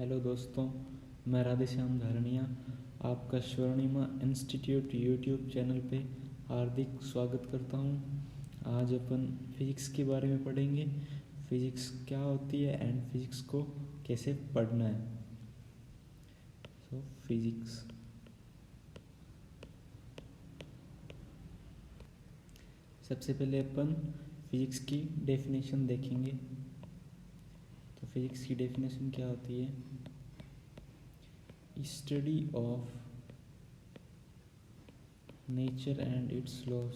Hello दोस्तों, मैं राधेश्याम धारणिया आपका स्वर्णिमा इंस्टीट्यूट यूट्यूब चैनल पे हार्दिक स्वागत करता हूँ। आज अपन फिजिक्स के बारे में पढ़ेंगे। फिजिक्स क्या होती है एंड फिजिक्स को कैसे पढ़ना है। फिजिक्स सबसे पहले अपन फिजिक्स की डेफिनेशन देखेंगे। तो फिजिक्स की डेफिनेशन क्या होती है? Study of nature and its laws.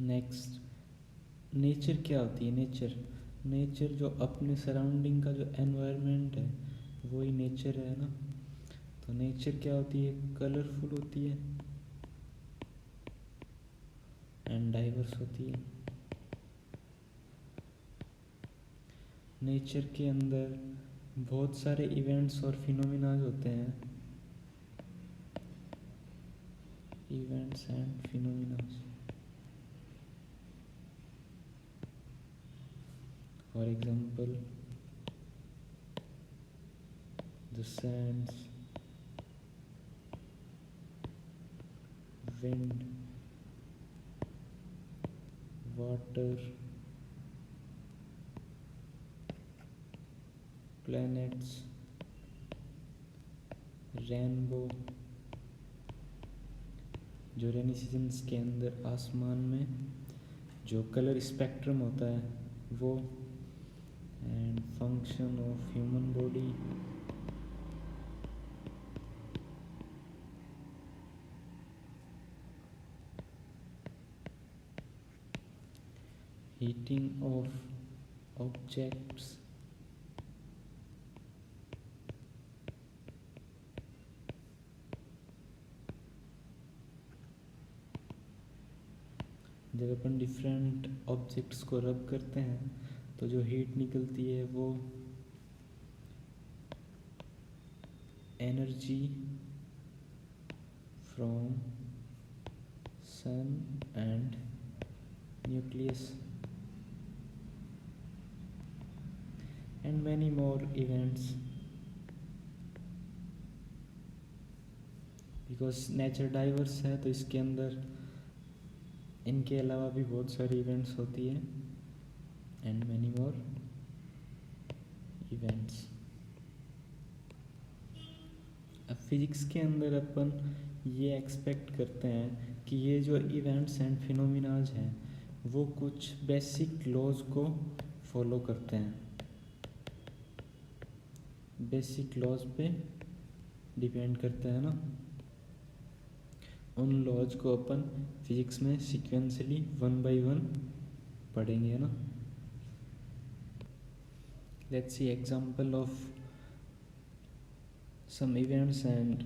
Next, nature क्या होती है? नेचर जो अपने सराउंडिंग का जो एनवायरनमेंट है वही नेचर है ना। तो नेचर क्या होती है? कलरफुल होती है एंड डाइवर्स होती है। नेचर के अंदर बहुत सारे इवेंट्स और फिनोमिना होते हैं। Events and phenomena, for example the sands, wind, water, planets, rainbow. जो रेनी सीजन्स के अंदर आसमान में जो कलर स्पेक्ट्रम होता है वो, and function of human body, heating of objects, जब अपन डिफरेंट ऑब्जेक्ट्स को रब करते हैं तो जो हीट निकलती है वो energy from sun and nucleus and many more events. Because nature diverse है तो इसके अंदर इनके अलावा भी बहुत सारी इवेंट्स होती है एंड मैनी मोर इवेंट्स। अब फिजिक्स के अंदर अपन ये एक्सपेक्ट करते हैं कि ये जो इवेंट्स एंड फिनोमिनाज हैं वो कुछ बेसिक लॉज को फॉलो करते हैं। बेसिक लॉज पे डिपेंड करता है ना। उन लॉज को अपन फिजिक्स में सीक्वेंसली 1 by 1 पढ़ेंगे ना। Let's see example of some events and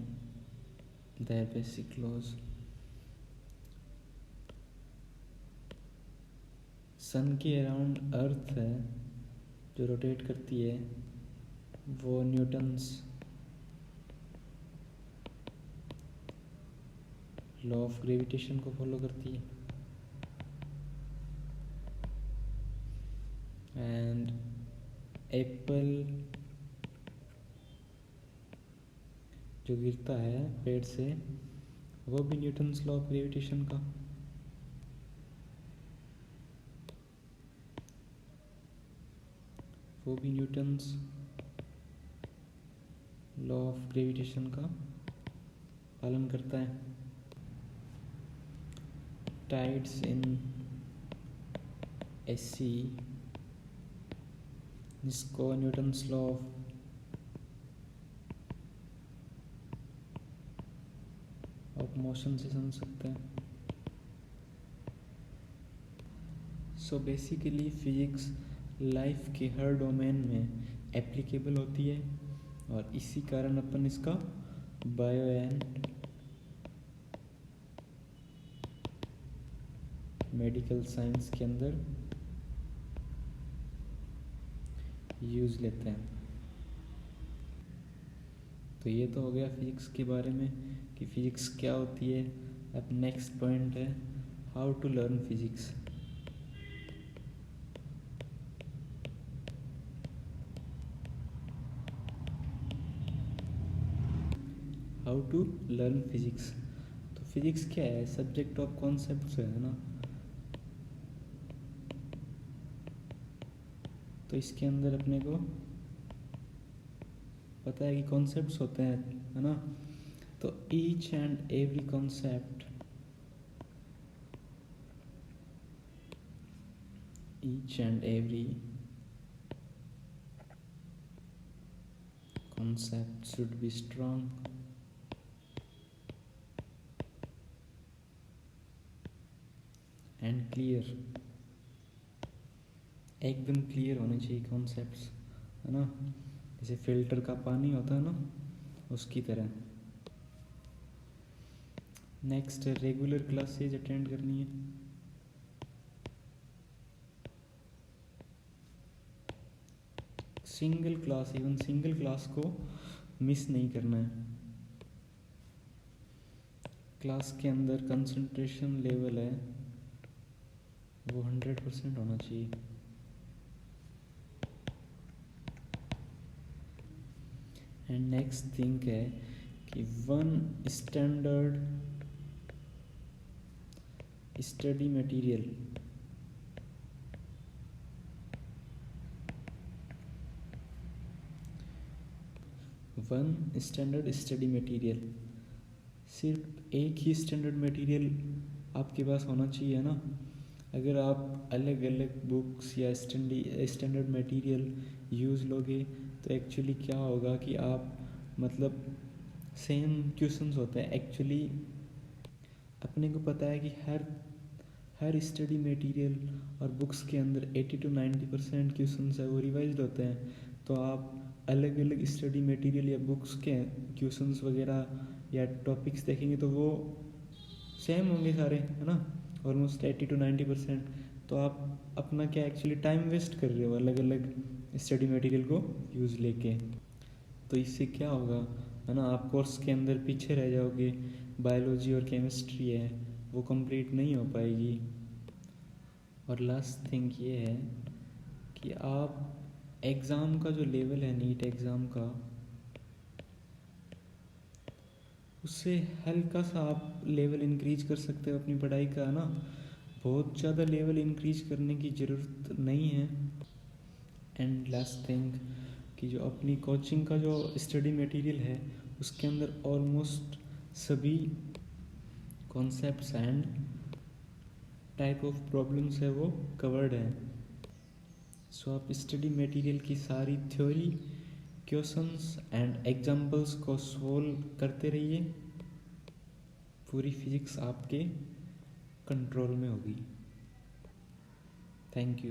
their basic laws. Sun के अराउंड अर्थ है जो रोटेट करती है वो न्यूटन्स लॉ ऑफ ग्रेविटेशन को फॉलो करती है। एंड एप्पल जो गिरता है पेड़ से वो भी न्यूटन्स लॉ ऑफ ग्रेविटेशन का। वो भी न्यूटन्स लॉ ऑफ ग्रेविटेशन का पालन करता है। टाइड्स इन ए सी जिसको न्यूटन्स लॉ ऑफ मोशन से समझ सकते हैं। सो बेसिकली फिजिक्स लाइफ के हर डोमेन में एप्लीकेबल होती है और इसी कारण अपन इसका बायो एंड मेडिकल साइंस के अंदर यूज लेते हैं। तो ये तो हो गया फिजिक्स के बारे में कि फिजिक्स क्या होती है अब नेक्स्ट पॉइंट है how to learn physics. How to learn physics. तो फिजिक्स क्या है? सब्जेक्ट ऑफ कॉन्सेप्ट्स है ना। तो इसके अंदर अपने को पता है कि कॉन्सेप्ट्स होते हैं, है ना। तो each and every concept, each and every concept should be strong and clear। एकदम क्लियर होने चाहिए कॉन्सेप्ट्स, है ना। जैसे फिल्टर का पानी होता है ना, उसकी तरह। नेक्स्ट रेगुलर क्लासेज अटेंड करनी है। सिंगल क्लास को मिस नहीं करना है। क्लास के अंदर कंसंट्रेशन लेवल है वो 100% होना चाहिए। एंड नेक्स्ट थिंग है कि वन स्टैंडर्ड स्टडी मटेरियल, सिर्फ एक ही स्टैंडर्ड मटेरियल आपके पास होना चाहिए ना। अगर आप अलग अलग बुक्स या स्टैंडर्ड मटेरियल यूज़ लोगे तो एक्चुअली क्या होगा कि आप मतलब सेम क्वेश्चंस होते हैं। एक्चुअली अपने को पता है कि हर स्टडी मटेरियल और बुक्स के अंदर 80 to 90% क्वेश्चंस है वो रिवाइज्ड होते हैं। तो आप अलग अलग स्टडी मटेरियल या बुक्स के क्वेश्चंस वगैरह या टॉपिक्स देखेंगे तो वो सेम होंगे सारे, है ना, ऑलमोस्ट 80 to 90%। तो आप अपना क्या एक्चुअली टाइम वेस्ट कर रहे हो अलग अलग स्टडी मटेरियल को यूज़ लेके। तो इससे क्या होगा, है ना, आप कोर्स के अंदर पीछे रह जाओगे। बायोलॉजी और केमिस्ट्री है वो कंप्लीट नहीं हो पाएगी। और लास्ट थिंग ये है कि आप एग्ज़ाम का जो लेवल है नीट एग्ज़ाम का, उससे हल्का सा आप लेवल इंक्रीज कर सकते हो अपनी पढ़ाई का, ना। बहुत ज़्यादा लेवल इंक्रीज करने की ज़रूरत नहीं है। एंड लास्ट थिंग कि जो अपनी कोचिंग का जो स्टडी मटेरियल है उसके अंदर ऑलमोस्ट सभी concepts and type of problems है वो कवर्ड है। सो आप स्टडी मटेरियल की सारी थ्योरी, क्वेश्चंस एंड एग्जाम्पल्स को सोल्व करते रहिए। पूरी फिजिक्स आपके कंट्रोल में होगी। Thank you.